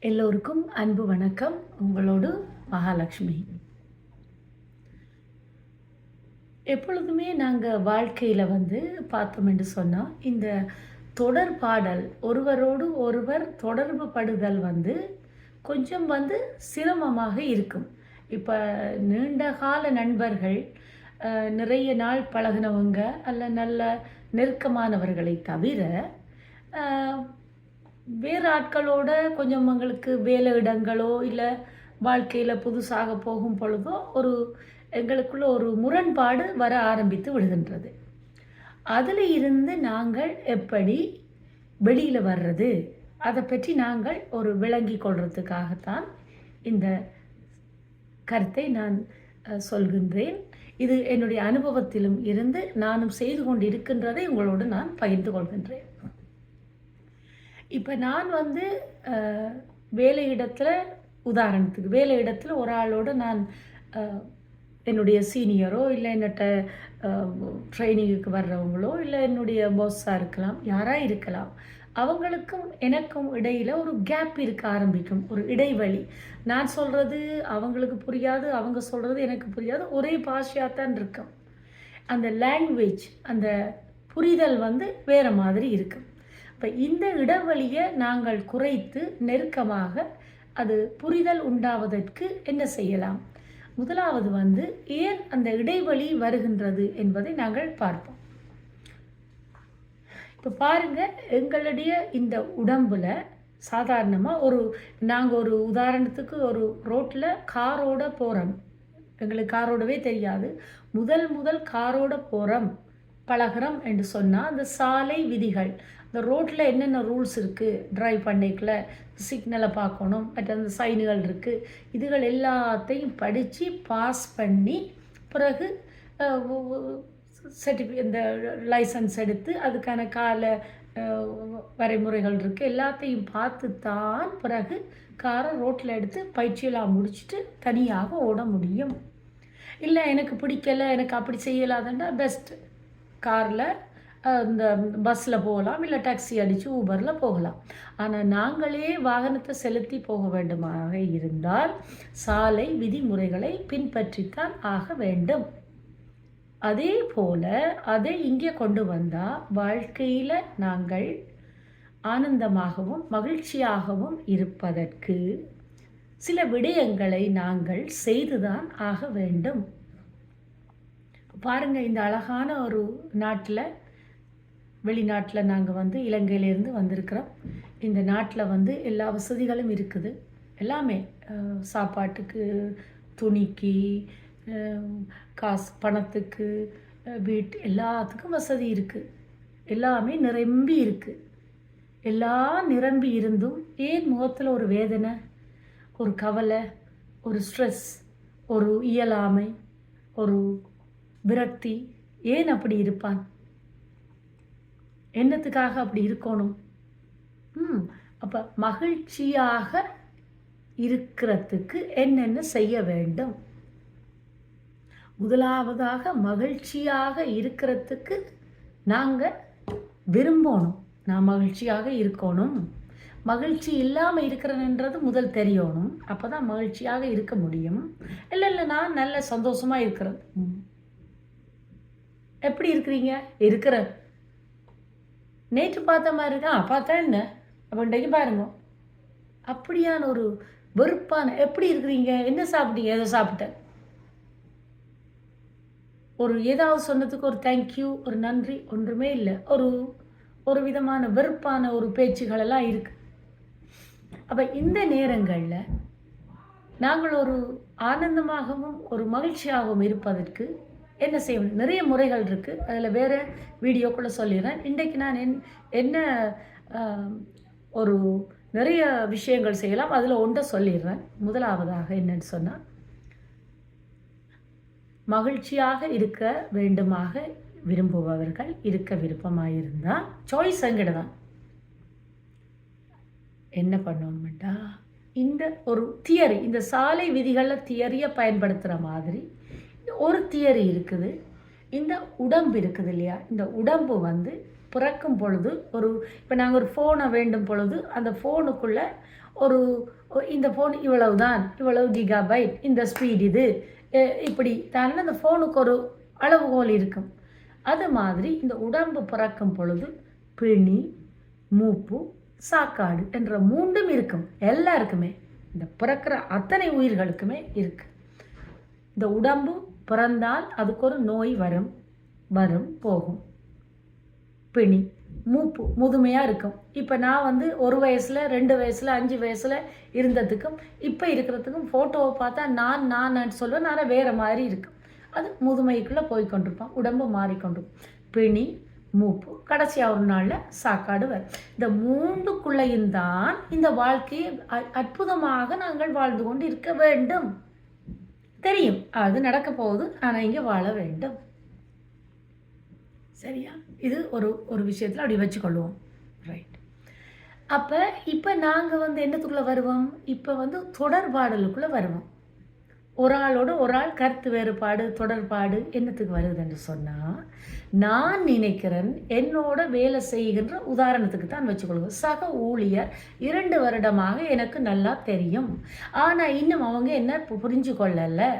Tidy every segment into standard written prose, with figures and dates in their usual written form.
எல்லோருக்கும் அன்பு வணக்கம். உங்களோடு மகாலட்சுமி. எப்பொழுதுமே நாங்கள் வாழ்க்கையில் பார்த்தோம் என்று சொன்னால், இந்த தொடர்பாடல் ஒருவரோடு ஒருவர் தொடர்பு படுதல் கொஞ்சம் சிரமமாக இருக்கும். இப்போ நீண்ட கால நண்பர்கள், நிறைய நாள் பழகினவங்க அல்ல நல்ல நெருக்கமானவர்களை தவிர வேறு ஆட்களோட கொஞ்சம் எங்களுக்கு வேலை இடங்களோ இல்லை வாழ்க்கையில் புதுசாக போகும் பொழுதோ எங்களுக்குள்ள ஒரு முரண்பாடு வர ஆரம்பித்து விடுகின்றது. அதில் இருந்து நாங்கள் எப்படி வெளியில் வர்றது, அதை பற்றி நாங்கள் விளங்கி கொள்றதுக்காகத்தான் இந்த கருத்தை நான் சொல்கின்றேன். இது என்னுடைய அனுபவத்திலும் இருந்து நானும் செய்து கொண்டு இருக்கின்றதை உங்களோடு நான் பகிர்ந்து கொள்கின்றேன். இப்போ நான் வேலையிடத்தில், உதாரணத்துக்கு வேலையிடத்தில் ஒரு ஆளோடு நான் என்னுடைய சீனியரோ இல்லை என்னட்ட ட்ரைனிங்குக்கு வர்றவங்களோ இல்லை என்னுடைய பாஸாக இருக்கலாம், யாராக இருக்கலாம், அவங்களுக்கும் எனக்கும் இடையில் ஒரு கேப் இருக்க ஆரம்பிக்கும், ஒரு இடைவெளி. நான் சொல்கிறது அவங்களுக்கு புரியாது, அவங்க சொல்கிறது எனக்கு புரியாது, ஒரே பாஷையாக தான் இருக்கும். அந்த லாங்குவேஜ், அந்த புரிதல் வேறு மாதிரி இருக்கும். இப்போ இந்த இடைவெளியை நாங்கள் குறைத்து நெருக்கமாக அது புரிதல் உண்டாவதற்கு என்ன செய்யலாம்? முதலாவது ஏன் அந்த இடைவெளி வருகின்றது என்பதை நாங்கள் பார்ப்போம். இப்போ பாருங்கள், எங்களுடைய இந்த உடம்பில் சாதாரணமாக நாங்கள் ஒரு உதாரணத்துக்கு ஒரு ரோட்டில் காரோட போகிறோம். எங்களுக்கு காரோடவே தெரியாது. முதல் காரோட போகிறோம், பழகிறோம் என்று சொன்னால் அந்த சாலை விதிகள், இந்த ரோட்டில் என்னென்ன ரூல்ஸ் இருக்குது, ட்ரைவ் பண்ணிக்கல சிக்னலை பார்க்கணும், மற்ற அந்த சைனுகள் இருக்குது, இதுகள் எல்லாத்தையும் படித்து பாஸ் பண்ணி பிறகு இந்த லைசன்ஸ் எடுத்து அதுக்கான கால வரைமுறைகள் இருக்குது, எல்லாத்தையும் பார்த்து தான் பிறகு காரை ரோட்டில் எடுத்து பயிற்சியெல்லாம் முடிச்சுட்டு தனியாக ஓட முடியும். இல்லை எனக்கு பிடிக்கலை, எனக்கு அப்படி செய்யலாதுன்னா பெஸ்ட்டு காரில் இந்த பஸ்ஸில் போகலாம், இல்லை டாக்ஸி அடித்து ஊபரில் போகலாம். ஆனால் நாங்களே வாகனத்தை செலுத்தி போக வேண்டுமாக இருந்தால் சாலை விதிமுறைகளை பின்பற்றித்தான் ஆக வேண்டும். அதே போல் அதை இங்கே கொண்டு வந்தால் வாழ்க்கையில் நாங்கள் ஆனந்தமாகவும் மகிழ்ச்சியாகவும் இருப்பதற்கு சில விடயங்களை நாங்கள் செய்துதான் ஆக வேண்டும். பாருங்கள், இந்த அழகான ஒரு நாட்டில், வெளிநாட்டில் நாங்கள் இலங்கையிலேருந்து வந்திருக்கிறோம். இந்த நாட்டில் எல்லா வசதிகளும் இருக்குது. எல்லாமே சாப்பாட்டுக்கு, துணிக்கு, காசு பணத்துக்கு, வீட்டு எல்லாத்துக்கும் வசதி இருக்குது. எல்லாமே நிரம்பி இருக்குது. எல்லாம் நிரம்பி இருந்தும் ஏன் முகத்தில் ஒரு வேதனை, ஒரு கவலை, ஒரு ஸ்ட்ரெஸ், ஒரு இயலாமை, ஒரு விரக்தி? ஏன் அப்படி இருப்பான்? என்னத்துக்காக அப்படி இருக்கணும்? அப்போ மகிழ்ச்சியாக இருக்கிறதுக்கு என்னென்ன செய்ய வேண்டும்? முதலாவதாக மகிழ்ச்சியாக இருக்கிறதுக்கு நாங்கள் விரும்பணும். நான் மகிழ்ச்சியாக இருக்கணும். மகிழ்ச்சி இல்லாமல் இருக்கிறேன்ன்றது முதல் தெரியணும். அப்போ தான் மகிழ்ச்சியாக இருக்க முடியும். இல்லை நான் நல்ல சந்தோஷமாக இருக்கிறது. எப்படி இருக்கிறீங்க? இருக்கிற நேற்று பார்த்த மாதிரி இருக்கா, பார்த்தா என்ன அப்படின்ட்டு பாருங்க. அப்படியான ஒரு வெறுப்பான, எப்படி இருக்கிறீங்க, என்ன சாப்பிட்டீங்க, எதை சாப்பிட்டேன், ஏதாவது சொன்னதுக்கு ஒரு தேங்க்யூ, ஒரு நன்றி ஒன்றுமே இல்லை. ஒரு விதமான வெறுப்பான ஒரு பேச்சுகளெல்லாம் இருக்கு. அப்போ இந்த நேரங்களில் நாங்கள் ஒரு ஆனந்தமாகவும் ஒரு மகிழ்ச்சியாகவும் இருப்பதற்கு என்ன செய்யணும்? நிறைய முறைகள் இருக்குது. அதில் வேறு வீடியோக்குள்ளே சொல்லிடுறேன். இன்றைக்கு நான் என்ன நிறைய விஷயங்கள் செய்யலாம், அதில் ஒன்றை சொல்லிடுறேன். முதலாவதாக என்னன்னு சொன்னால், மகிழ்ச்சியாக இருக்க வேண்டுமாக விரும்புபவர்கள், இருக்க விருப்பமாக இருந்தால் சாய்ஸ் எங்கிட்ட தான். என்ன பண்ணணும்ட்டா, இந்த ஒரு தியரி, இந்த சாலை விதிகளில் தியரியை பயன்படுத்துகிற மாதிரி ஒரு தியரி இருக்குது. இந்த உடம்பு இருக்குது இல்லையா, இந்த உடம்பு பிறக்கும் பொழுது இப்போ நாங்கள் ஒரு ஃபோனை வேண்டும் பொழுது அந்த ஃபோனுக்குள்ளே ஒரு இந்த ஃபோன் இவ்வளவு கிகாபைட், இந்த ஸ்பீட் இது இப்படி தானே அந்த ஃபோனுக்கு ஒரு அளவுகோல் இருக்கும். அது மாதிரி இந்த உடம்பு பிறக்கும் பொழுது பிணி, மூப்பு, சாக்காடு என்ற 3ம் இருக்கும். எல்லாருக்குமே, இந்த பிறக்கிற அத்தனை உயிர்களுக்குமே இருக்கு. இந்த உடம்பு பிறந்தால் அதுக்கு ஒரு நோய் வரும் போகும். பிணி, மூப்பு முதுமையாக இருக்கும். இப்போ நான் 1 வயசில் 2 வயசில் 5 வயசில் இருந்ததுக்கும் இப்போ இருக்கிறதுக்கும் ஃபோட்டோவை பார்த்தா நான் சொல்லுவேன், நான் வேறு மாதிரி இருக்கும். அது முதுமைக்குள்ளே போய்கொண்டிருப்பான், உடம்பு மாறிக்கொண்டிருக்கும். பிணி, மூப்பு, கடைசியாக ஒரு நாளில் சாக்காடு வரும். இந்த 3க்குள்ளையும் தான் இந்த வாழ்க்கையை அற்புதமாக நாங்கள் வாழ்ந்து கொண்டு இருக்க வேண்டும். தெரியும் அது நடக்க போகுது, ஆனால் இங்கே வாழ வேண்டும். சரியா? இது ஒரு விஷயத்தில் அப்படி வச்சுக்கொள்வோம். ரைட். அப்போ இப்போ நாங்கள் என்னத்துக்குள்ளே வருவோம்? இப்போ தொடர்பாடலுக்குள்ளே வருவோம். ஒரு ஆளோட ஒரு ஆள் கருத்து வேறுபாடு, தொடர்பாடு என்னத்துக்கு வருதுன்னு சொன்னால், நான் நினைக்கிறேன் என்னோட வேலை செய்கின்ற உதாரணத்துக்கு தான் வச்சுக்கொள்வோம். சக ஊழியர் 2 வருடமாக எனக்கு நல்லா தெரியும், ஆனால் இன்னும் அவங்க என்ன புரிஞ்சு கொள்ளலை.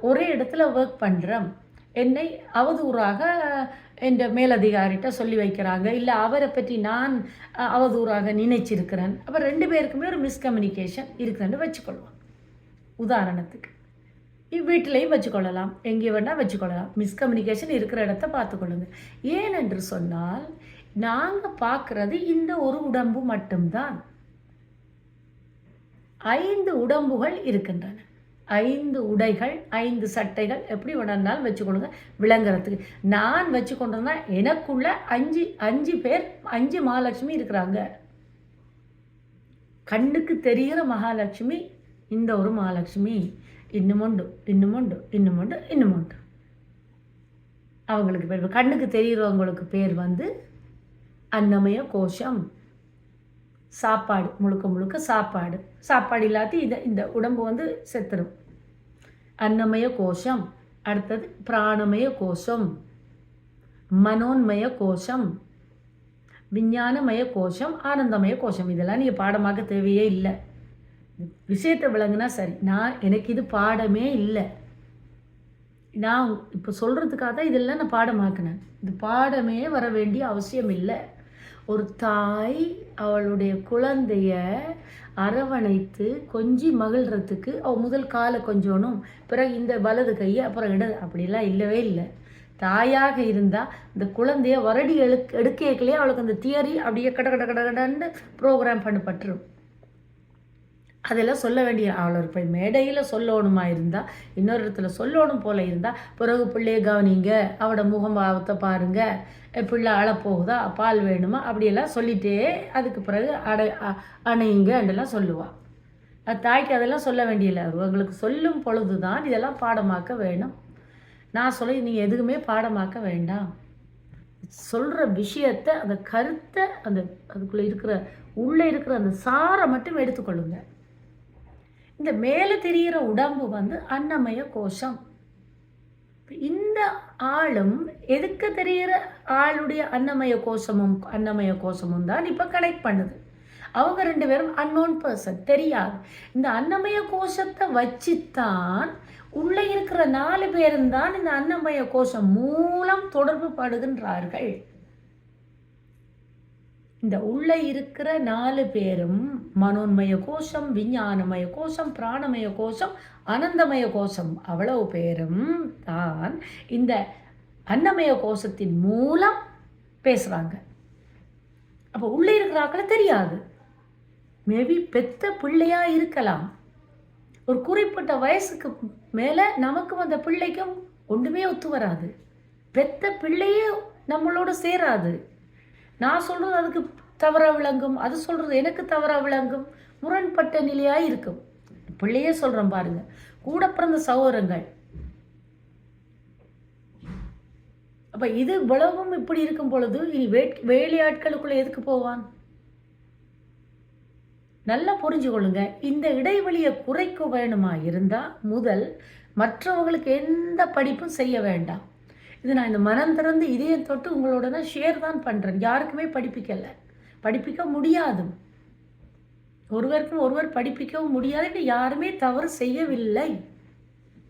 ஒரே இடத்துல ஒர்க் பண்ணுறோம், என்னை அவதூறாக என் மேலதிகாரிகிட்ட சொல்லி வைக்கிறாங்க, இல்லை அவரை பற்றி நான் அவதூறாக நினைச்சிருக்கிறேன். அப்போ 2 பேருக்குமே ஒரு மிஸ்கம்யூனிகேஷன் இருக்குதுன்னு வச்சுக்கொள்வோம். உதாரணத்துக்கு வீட்டிலையும் வச்சுக்கொள்ளலாம், எங்கே வேணால் வச்சுக்கொள்ளலாம். மிஸ்கம்யூனிகேஷன் இருக்கிற இடத்த பார்த்துக்கொள்ளுங்க. ஏனென்று சொன்னால் நாங்கள் பார்க்குறது இந்த ஒரு உடம்பு மட்டும்தான். 5 உடம்புகள் இருக்கின்றன, 5 உடைகள், 5 சட்டைகள், எப்படி வேணாலும் வச்சுக்கொள்ளுங்க விளங்குறதுக்கு. நான் வச்சுக்கொண்டேன்னா எனக்குள்ள 5 பேர், 5 மகாலட்சுமி இருக்கிறாங்க. கண்ணுக்கு தெரிகிற மகாலட்சுமி இந்த ஒரு மகாலட்சுமி, இன்னுமுண்டு. அவங்களுக்கு பேர், கண்ணுக்கு தெரிகிறவங்களுக்கு பேர் அன்னமய கோஷம். சாப்பாடு முழுக்க சாப்பாடு இல்லாட்டி இந்த உடம்பு செத்துரும். அன்னமய கோஷம். அடுத்தது பிராணமய கோஷம், மனோன்மய கோஷம், விஞ்ஞானமய கோஷம், ஆனந்தமய கோஷம். இதெல்லாம் நீங்கள் பாடமாக்க தேவையே இல்லை. விஷயத்தை விளங்குனா சரி. எனக்கு இது பாடமே இல்லை. நான் இப்போ சொல்கிறதுக்காக தான் இதெல்லாம் நான் பாடமாக்கினேன். இது பாடமே வர வேண்டிய அவசியம் இல்லை. ஒரு தாய் அவளுடைய குழந்தைய அரவணைத்து கொஞ்சி மகிழ்கிறதுக்கு முதல் காலை கொஞ்சணும், பிறகு இந்த வலது கையை, அப்புறம் இடது, அப்படிலாம் இல்லவே இல்லை. தாயாக இருந்தால் இந்த குழந்தைய வரடி எடுக்கலையே அவளுக்கு அந்த தியரி அப்படியே கடன்னு ப்ரோக்ராம் பண்ணப்பட்டுரும். அதெல்லாம் சொல்ல வேண்டிய அவளை போய் மேடையில் சொல்லணுமா இருந்தால், இன்னொரு இடத்துல சொல்லணும் போல் இருந்தால், பிறகு பிள்ளையை கவனிங்க, அவட முகபாவத்தை பாருங்கள், பிள்ளை அழப்போகுதா, பால் வேணுமா, அப்படியெல்லாம் சொல்லிகிட்டே அதுக்கு பிறகு அணையுங்கன்றெல்லாம் சொல்லுவாள். தாய்க்கு அதெல்லாம் சொல்ல வேண்டியதில்லை. அவங்களுக்கு சொல்லும் பொழுது தான் இதெல்லாம் பாடமாக்க வேணும். நான் சொல்ல நீங்கள் எதுவுமே பாடமாக்க வேண்டாம். சொல்கிற விஷயத்தை, அந்த கருத்தை, அதுக்குள்ளே உள்ளே இருக்கிற அந்த சாரை மட்டும் எடுத்துக்கொள்ளுங்க. இந்த மேலே தெரிகிற உடம்பு அன்னமய கோஷம். இந்த ஆளும் எதுக்கு தெரிகிற ஆளுடைய அன்னமய கோஷமும் தான் இப்போ கனெக்ட் பண்ணுது. அவங்க 2 பேரும் அன்னோன் பர்சன், தெரியாது. இந்த அன்னமய கோஷத்தை வச்சுத்தான் உள்ளே இருக்கிற 4 பேரும் தான் இந்த அன்னமய கோஷம் மூலம் தொடர்பு படுகின்றார்கள். இந்த உள்ளே இருக்கிற 4 பேரும் மனோன்மய கோஷம், விஞ்ஞானமய கோஷம், பிராணமய கோஷம், ஆனந்தமய கோஷம், அவ்வளவு பேரும் தான் இந்த அன்னமய கோஷத்தின் மூலம் பேசுகிறாங்க. அப்போ உள்ளே இருக்கிற ஆக்களை தெரியாது. மேபி பெத்த பிள்ளையாக இருக்கலாம். ஒரு குறிப்பிட்ட வயசுக்கு மேலே நமக்கும் அந்த பிள்ளைக்கும் ஒன்றுமே ஒத்து வராது. பெத்த பிள்ளையே நம்மளோட சேராது. நான் சொல்கிறது அதுக்கு தவறாக விளங்கும், அது சொல்கிறது எனக்கு தவறாக விளங்கும், முரண்பட்ட நிலையாக இருக்கும். பிள்ளையே சொல்கிறேன் பாருங்க, கூட பிறந்த சகோதரங்கள். அப்போ இது இவ்வளவும் இப்படி இருக்கும் பொழுது இனி வேலையாட்களுக்குள்ளே எதுக்கு போவான்? நல்லா புரிஞ்சு கொள்ளுங்க. இந்த இடைவெளியை குறைக்க வேணுமா இருந்தால் முதல் மற்றவங்களுக்கு எந்த படிப்பும் செய்ய வேண்டாம். இது நான் இந்த மனம் திறந்து இதயம் தொட்டு உங்களோட நான் ஷேர் தான் பண்ணுறேன். யாருக்குமே படிப்பிக்கலை, படிப்பிக்க முடியாது. ஒருவருக்கும் ஒருவர் படிப்பிக்கவும் முடியாது. யாருமே தவறு செய்யவில்லை.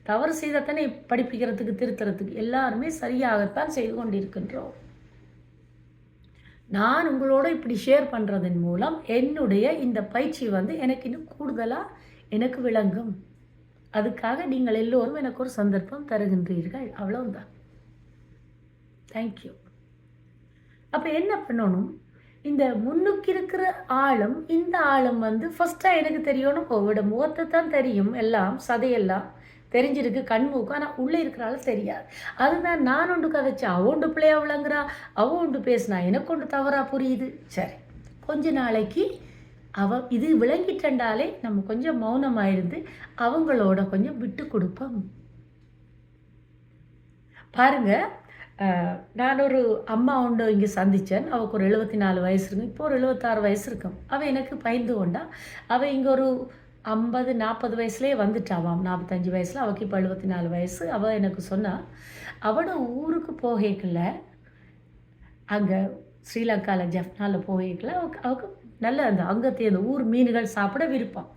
தவறு செய்தால் படிப்பிக்கிறதுக்கு திருத்துறதுக்கு எல்லாருமே சரியாகத்தான் செய்து கொண்டிருக்கின்றோம். நான் உங்களோட இப்படி ஷேர் பண்ணுறதன் மூலம் என்னுடைய இந்த பயிற்சி எனக்கு இன்னும் கூடுதலாக எனக்கு விளங்கும். அதுக்காக நீங்கள் எல்லோரும் எனக்கு ஒரு சந்தர்ப்பம் தருகின்றீர்கள். அவ்வளவுதான். தேங்க்யூ. அப்போ என்ன பண்ணணும், இந்த முன்னுக்கு இருக்கிற ஆளும் இந்த ஆளும் ஃபஸ்ட்டாக எனக்கு தெரியணும். கோவிட முகத்தை தான் தெரியும், எல்லாம் சதையெல்லாம் தெரிஞ்சிருக்கு, கண்மூக்கு. ஆனால் உள்ளே இருக்கிறாள் தெரியாது. அதுதான் நான் ஒன்று கதைச்சா அவ ஒன்று பிள்ளையா விளங்குறா, அவ ஒன்று பேசினா எனக்கு ஒன்று தவறாக புரியுது. சரி, கொஞ்ச நாளைக்கு இது விளங்கிட்டண்டாலே நம்ம கொஞ்சம் மௌனமாக இருந்து அவங்களோட கொஞ்சம் விட்டு கொடுப்போம். பாருங்க, நான் ஒரு அம்மா உண்டு இங்கே சந்தித்தேன். அவൾക്ക് ஒரு 74 வயசு இருக்கும். இப்போ ஒரு 76 வயசு இருக்கும். அவள் எனக்கு பயந்து கொண்டா. அவள் இங்கே ஒரு 50-40 வயசுலேயே வந்துட்டாவாம். 45 வயசில் அவளுக்கு இப்போ 74 வயசு. அவள் எனக்கு சொன்னால் அவளோட ஊருக்கு போகல, அங்கே ஸ்ரீலங்காவில் ஜஃப்னாவில் போகல, அவளுக்கு நல்ல அங்கத்தையும் அந்த ஊர் மீன்கள் சாப்பிட விருப்பம்.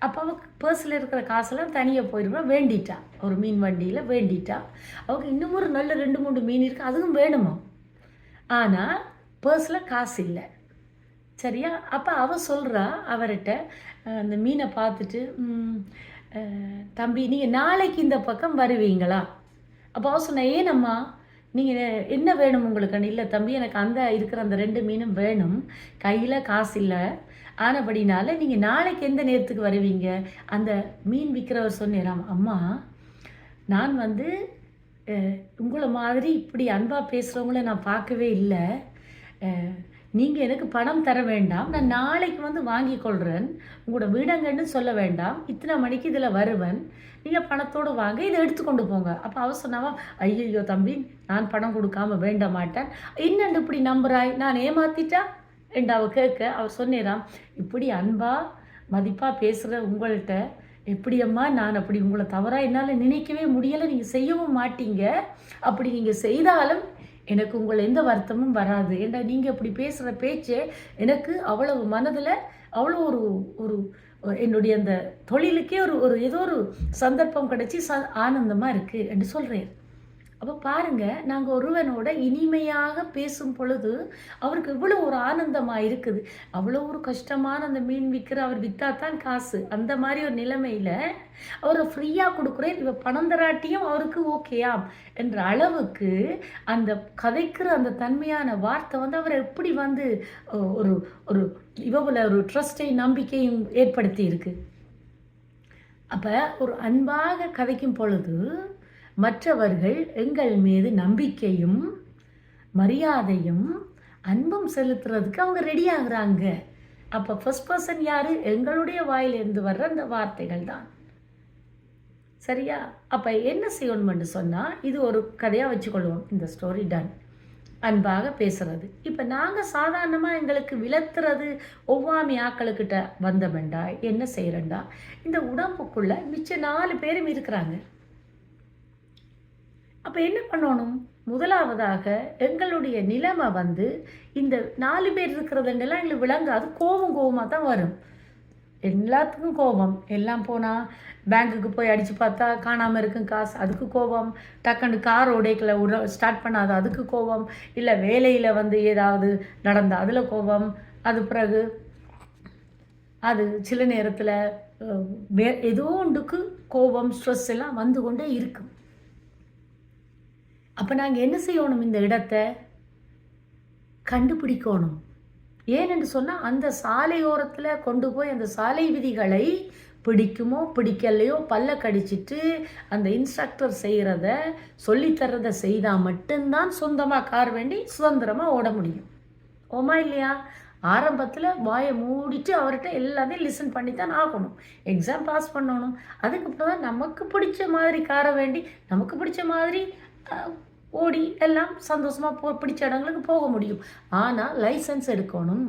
அப்போ அவளுக்கு பர்ஸில் இருக்கிற காசெல்லாம் தனியாக போயிடுவான். வேண்டிட்டா, ஒரு மீன் வண்டியில் வேண்டிட்டா. அவளுக்கு இன்னும் ஒரு நல்ல 2-3 மீன் இருக்குது, அதுவும் வேணுமா. ஆனால் பர்ஸில் காசு இல்லை. சரியா? அப்போ அவள் சொல்கிறா அவர்கிட்ட, அந்த மீனை பார்த்துட்டு, தம்பி நீங்கள் நாளைக்கு இந்த பக்கம் வருவீங்களா? அப்போ அவள் சொன்ன, ஏனம்மா நீங்கள் என்ன வேணும் உங்களுக்கு? இல்லை தம்பி, எனக்கு இருக்கிற அந்த 2 மீனும் வேணும், கையில் காசு இல்லை. ஆனபடினால நீங்கள் நாளைக்கு எந்த நேரத்துக்கு வருவீங்க? அந்த மீன் விற்கிறவர் சொன்னேராம், அம்மா நான் உங்களை மாதிரி இப்படி அன்பாக பேசுகிறவங்கள நான் பார்க்கவே இல்லை. நீங்கள் எனக்கு பணம் தர வேண்டாம், நான் நாளைக்கு வாங்கி கொள்கிறேன். உங்களோட வீடங்கன்னு சொல்ல வேண்டாம், இத்தனை மணிக்கு இதில் வருவேன், நீங்கள் பணத்தோடு வாங்க, இதை எடுத்துக்கொண்டு போங்க. அப்போ அவ சொன்னாவா, ஐயோ தம்பி, நான் பணம் கொடுக்காம வேண்ட மாட்டேன். இன்னும் இப்படி நம்புறாய், நான் ஏமாத்திட்டா என்று அவள் கேட்க, அவர் சொன்னேராம், இப்படி அன்பாக மதிப்பாக பேசுகிற உங்கள்கிட்ட எப்படியம்மா நான் அப்படி உங்களை தவறாக என்னால் நினைக்கவே முடியலை. நீங்கள் செய்யவும் மாட்டீங்க. அப்படி நீங்கள் செய்தாலும் எனக்கு உங்களை எந்த வருத்தமும் வராது. ஏன்னா நீங்கள் இப்படி பேசுகிற பேச்சு எனக்கு அவ்வளவு மனதில் அவ்வளோ ஒரு ஒரு என்னுடைய அந்த தொழிலுக்கே ஒரு ஏதோ ஒரு சந்தர்ப்பம் கிடைச்சி ஆனந்தமாக இருக்குது என்று சொல்கிறேன். அப்போ பாருங்கள், நாங்கள் ஒருவனோட இனிமையாக பேசும் பொழுது அவருக்கு இவ்வளோ ஒரு ஆனந்தமாக இருக்குது. அவ்வளோ ஒரு கஷ்டமான அந்த மீன் விற்கிற அவர் விற்றாதான் காசு, அந்த மாதிரி ஒரு நிலைமையில் அவரை ஃப்ரீயாக கொடுக்குறேன், இவ பணம் தராட்டியும் அவருக்கு ஓகேயாம் என்ற அளவுக்கு அந்த கதைக்கிற அந்த தன்மையான வார்த்தை அவரை எப்படி ஒரு ஒரு இவ்வளோ ஒரு ட்ரஸ்டையும் நம்பிக்கையும் ஏற்படுத்தி இருக்கு. அப்போ ஒரு அன்பாக கதைக்கும் பொழுது மற்றவர்கள் எங்கள் மீது நம்பிக்கையும் மரியாதையும் அன்பும் செலுத்துறதுக்கு அவங்க ரெடி ஆகுறாங்க. அப்போ ஃபர்ஸ்ட் பர்சன் யார்? எங்களுடைய வாயிலிருந்து வர்ற அந்த வார்த்தைகள் தான். சரியா? அப்போ என்ன செய்யணும்னு சொன்னால், இது ஒரு கதையாக வச்சுக்கொள்வோம். இந்த ஸ்டோரி டன். அன்பாக பேசுறது. இப்போ நாங்கள் சாதாரணமாக எங்களுக்கு விளத்துறது ஒவ்வாமி ஆக்களுக்கிட்ட வந்தமெண்டா என்ன செய்கிறேன்டா, இந்த உடம்புக்குள்ளே மிச்சம் 4 பேரும் இருக்கிறாங்க. அப்போ என்ன பண்ணணும்? முதலாவதாக எங்களுடைய நிலைமை இந்த 4 பேர் இருக்கிறதுண்டெல்லாம் எங்களுக்கு விளங்காது. கோபமாக தான் வரும். எல்லாத்துக்கும் கோபம். எல்லாம் போனால் பேங்க்குக்கு போய் அடித்து பார்த்தா காணாமல் இருக்கும் காசு, அதுக்கு கோபம். டக்குன்னு கார் உடைக்கல ஸ்டார்ட் பண்ணாது, அதுக்கு கோபம். இல்லை வேலையில் ஏதாவது நடந்தால் அதில் கோபம். அது பிறகு அது சில நேரத்தில் ஏதோ ஒன்றுக்கு கோபம், ஸ்ட்ரெஸ் எல்லாம் வந்து கொண்டே இருக்கும். அப்போ நாங்கள் என்ன செய்யணும்? இந்த இடத்தை கண்டுபிடிக்கணும். ஏனென்று சொன்னால், அந்த சாலையோரத்தில் கொண்டு போய் அந்த சாலை விதிகளை பிடிக்குமோ பிடிக்கலையோ பல்ல கடிச்சிட்டு அந்த இன்ஸ்ட்ரக்டர் செய்கிறத சொல்லித்தரதை செய்தால் மட்டும்தான் சொந்தமாக கார் வேண்டி சுதந்திரமாக ஓட முடியும். ஓமா இல்லையா? ஆரம்பத்தில் வாயை மூடிட்டு அவர்கிட்ட எல்லாத்தையும் லிசன் பண்ணி தான் ஆகணும். எக்ஸாம் பாஸ் பண்ணணும். அதுக்கப்புறம் தான் நமக்கு பிடிச்ச மாதிரி காரை வேண்டி நமக்கு பிடிச்ச மாதிரி ஓடி எல்லாம் சந்தோஷமாக பிடிச்ச இடங்களுக்கு போக முடியும். ஆனால் லைசன்ஸ் எடுக்கணும்.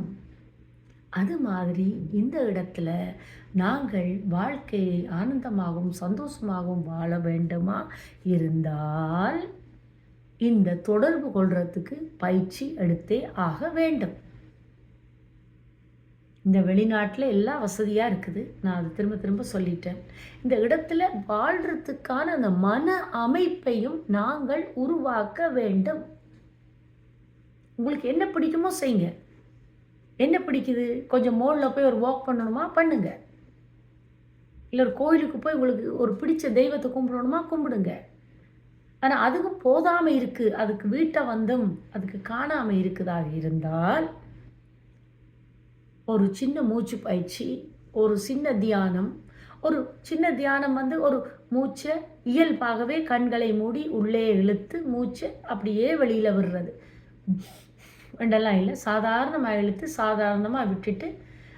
அது மாதிரி இந்த இடத்துல நாங்கள் வாழ்க்கையை ஆனந்தமாகவும் சந்தோஷமாகவும் வாழ வேண்டுமா இருந்தால் இந்த தொடர்பு கொள்றதுக்கு பயிற்சி எடுத்தே ஆக வேண்டும். இந்த வெளிநாட்டில் எல்லாம் வசதியாக இருக்குது. நான் அது திரும்ப திரும்ப சொல்லிட்டேன். இந்த இடத்துல வாழ்கிறதுக்கான அந்த மன அமைப்பையும் நாங்கள் உருவாக்க வேண்டும். உங்களுக்கு என்ன பிடிக்குமோ செய்யுங்க. என்ன பிடிக்குது? கொஞ்சம் மோலில் போய் ஒரு வாக் பண்ணணுமா பண்ணுங்க. இல்லை ஒரு கோயிலுக்கு போய் உங்களுக்கு ஒரு பிடிச்ச தெய்வத்தை கும்பிடணுமா கும்பிடுங்க. ஆனால் அதுக்கும் போதாமல் இருக்குது, அதுக்கு வீட்டை வந்தும் அதுக்கு காணாமல் இருக்குதாக இருந்தால் ஒரு சின்ன மூச்சு பயிற்சி, ஒரு சின்ன தியானம், ஒரு மூச்சை இயல்பாகவே கண்களை மூடி உள்ளே இழுத்து மூச்சை அப்படியே வெளியில் விடுறது ரெண்டெல்லாம் இல்லை, சாதாரணமாக இழுத்து சாதாரணமாக விட்டுட்டு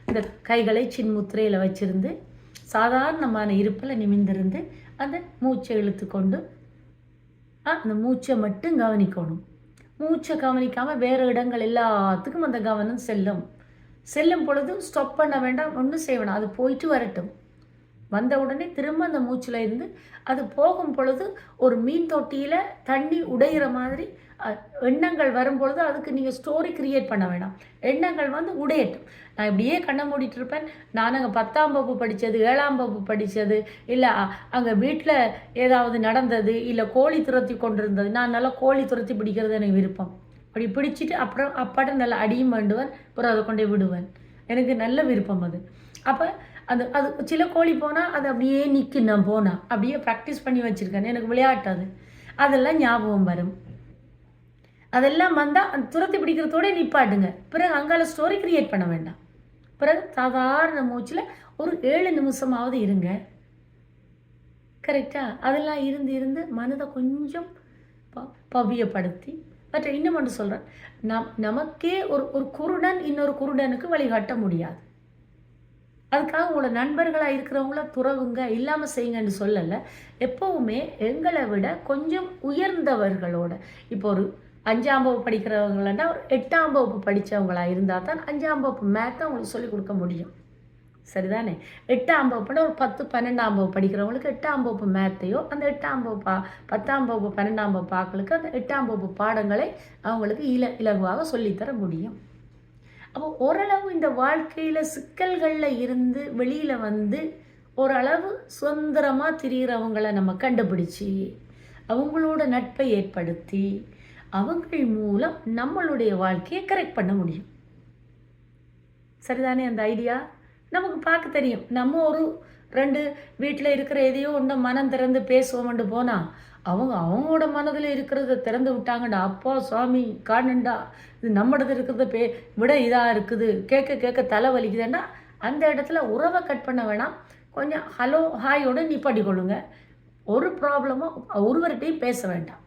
இந்த கைகளை சின்முத்திரையில் வச்சுருந்து சாதாரணமான இருப்பில் நிமிர்ந்திருந்து அந்த மூச்சை இழுத்து கொண்டு அந்த மூச்சை மட்டும் கவனிக்கணும். மூச்சை கவனிக்காமல் வேறு இடங்கள் எல்லாத்துக்கும் அந்த கவனம் செல்லும் பொழுது ஸ்டாப் பண்ண வேண்டாம், ஒன்றும் செய்ய வேண்டாம், அது போயிட்டு வரட்டும். வந்த உடனே திரும்ப அந்த மூச்சில் இருந்து அது போகும் பொழுது ஒரு மீன் தொட்டியில் தண்ணி உடையிற மாதிரி எண்ணங்கள் வரும்பொழுது அதுக்கு நீங்கள் ஸ்டோரி கிரியேட் பண்ண வேண்டாம். எண்ணங்கள் வந்து உடையட்டும். நான் இப்படியே கண்ணை மூடிட்டு இருப்பேன். நான் அங்கே 10ஆம் வகுப்பு படித்தது, 7ஆம் வகுப்பு படித்தது, இல்லை அங்கே வீட்டில் ஏதாவது நடந்தது, இல்லை கோழி துரத்தி கொண்டிருந்தது, நான் நல்லா கோழி துரத்தி பிடிக்கிறது எனக்கு விருப்பம். அப்படி பிடிச்சிட்டு அப்புறம் அப்பாட்ட நல்லா அடியும் வேண்டுவேன், அப்புறம் அதை கொண்டே விடுவேன். எனக்கு நல்ல விருப்பம் அது. அப்போ அது சில கோழி போனால் அது அப்படியே நிற்கும். நான் போனால் அப்படியே ப்ராக்டிஸ் பண்ணி வச்சுருக்கேன். எனக்கு விளையாட்டு அதெல்லாம் ஞாபகம் வரும். அதெல்லாம் வந்தால் அந்த துரத்தி பிடிக்கிறதோட நிப்பாட்டுங்க. பிறகு அங்கால ஸ்டோரி கிரியேட் பண்ண வேண்டாம். பிறகு சாதாரண மூச்சில் ஒரு 7 நிமிஷமாவது இருங்க. கரெக்டாக அதெல்லாம் இருந்து மனதை கொஞ்சம் பவியப்படுத்தி மற்ற இன்னும் ஒன்று சொல்கிறேன். நமக்கே ஒரு குருடன் இன்னொரு குருடனுக்கு வழிகாட்ட முடியாது. அதுக்காக உங்களோட நண்பர்களாக இருக்கிறவங்கள துறவுங்க இல்லாமல் செய்யுங்கன்னு சொல்லலை. எப்போவுமே எங்களை விட கொஞ்சம் உயர்ந்தவர்களோட, இப்போ ஒரு 5ஆம் வகுப்பு படிக்கிறவங்களா ஒரு 8ஆம் வகுப்பு படித்தவங்களாக இருந்தால் தான் 5ஆம் வகுப்பு மேத்தை அவங்களுக்கு சொல்லிக் கொடுக்க முடியும். சரிதானே? 8ஆம் வகுப்புனா ஒரு 10 12ஆம் வகுப்பு படிக்கிறவங்களுக்கு 8ஆம் வகுப்பு மேத்தையோ அந்த 8ஆம் வகுப்பு 10ஆம் வகுப்பு 12ஆம் வகுப்பு ஆக்களுக்கு அந்த 8ஆம் வகுப்பு பாடங்களை அவங்களுக்கு இலகுவாக சொல்லித்தர முடியும். அப்போ ஓரளவு இந்த வாழ்க்கையில் சிக்கல்களில் இருந்து வெளியில் வந்து ஓரளவு சுதந்திரமாக திரிகிறவங்களை நம்ம கண்டுபிடிச்சி அவங்களோட நட்பை ஏற்படுத்தி அவங்கள் மூலம் நம்மளுடைய வாழ்க்கையை கரெக்ட் பண்ண முடியும். சரிதானே? அந்த ஐடியா நமக்கு பார்க்க தெரியும். நம்ம ஒரு 2 வீட்டில் இருக்கிற எதையோ ஒன்று மனம் திறந்து பேசுவோம்னு போனால் அவங்களோட மனதில் இருக்கிறத திறந்து விட்டாங்கடா, அப்பா சுவாமி காணுண்டா, இது நம்மளது இருக்கிறத விட இதாக இருக்குது, கேட்க தலை வலிக்குதுன்னா அந்த இடத்துல உறவை கட் பண்ண வேணாம். கொஞ்சம் ஹலோ ஹாயோடு நிப்பாட்டி கொள்ளுங்க. ஒரு ப்ராப்ளமும் ஒருவர்கிட்டையும் பேச வேண்டாம்.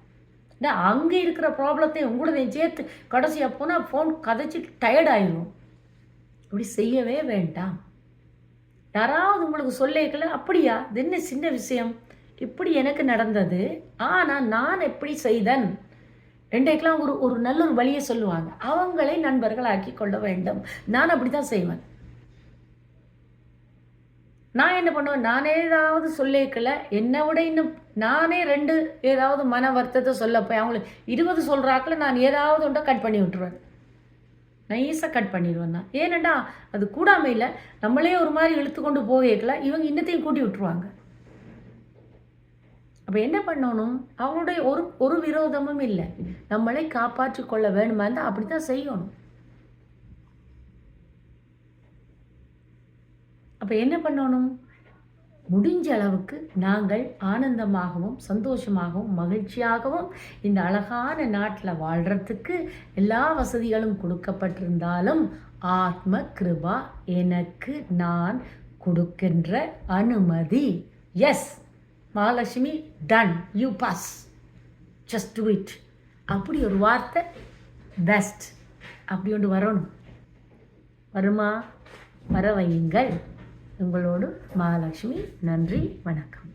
அங்கே இருக்கிற ப்ராப்ளத்தை உங்களதையும் சேர்த்து கடைசியாக போனால் ஃபோன் கதைச்சிட்டு டயர்ட் ஆயிடும். இப்படி செய்யவே வேண்டாம். யாராவது உங்களுக்கு சொல்லிக்கல, அப்படியா, இது என்ன சின்ன விஷயம், இப்படி எனக்கு நடந்தது, ஆனால் நான் எப்படி செய்தேன் ரெண்டைக்கெல்லாம் ஒரு நல்ல ஒரு வழியை சொல்லுவாங்க. அவங்களை நண்பர்கள் ஆக்கி கொள்ள வேண்டும். நான் அப்படி தான் செய்வேன். நான் என்ன பண்ணுவேன், நானே ஏதாவது சொல்லிக்கல, என்னை விட இன்னும் நானே 2 ஏதாவது மன வருத்தத்தை சொல்லப்போ அவங்களுக்கு 20 சொல்கிறாக்கில் நான் ஏதாவது ஒன்றை கட் பண்ணி விட்டுருவேன். நைஸாக கட் பண்ணிடுவேன் நான். ஏனண்டா அது கூடாமல் இல்லை, நம்மளே ஒரு மாதிரி இழுத்து கொண்டு போகல, இவங்க இன்னத்தையும் கூட்டி விட்டுருவாங்க. அப்போ என்ன பண்ணணும், அவங்களுடைய ஒரு விரோதமும் இல்லை, நம்மளை காப்பாற்றி கொள்ள வேணுமா இருந்தால் அப்படி தான் செய்யணும். அப்போ என்ன பண்ணணும், முடிஞ்ச அளவுக்கு நாங்கள் ஆனந்தமாகவும் சந்தோஷமாகவும் மகிழ்ச்சியாகவும் இந்த அழகான நாட்டில் வாழ்கிறதுக்கு எல்லா வசதிகளும் கொடுக்கப்பட்டிருந்தாலும் ஆத்ம கிருபா எனக்கு நான் கொடுக்கின்ற அனுமதி. Yes Mahalakshmi, done, you pass, just do it. அப்படி ஒரு வார்த்தை பெஸ்ட் அப்படி ஒன்று வரணும். வருமா? வர வையுங்கள். உங்களோடு மகாலட்சுமி. நன்றி, வணக்கம்.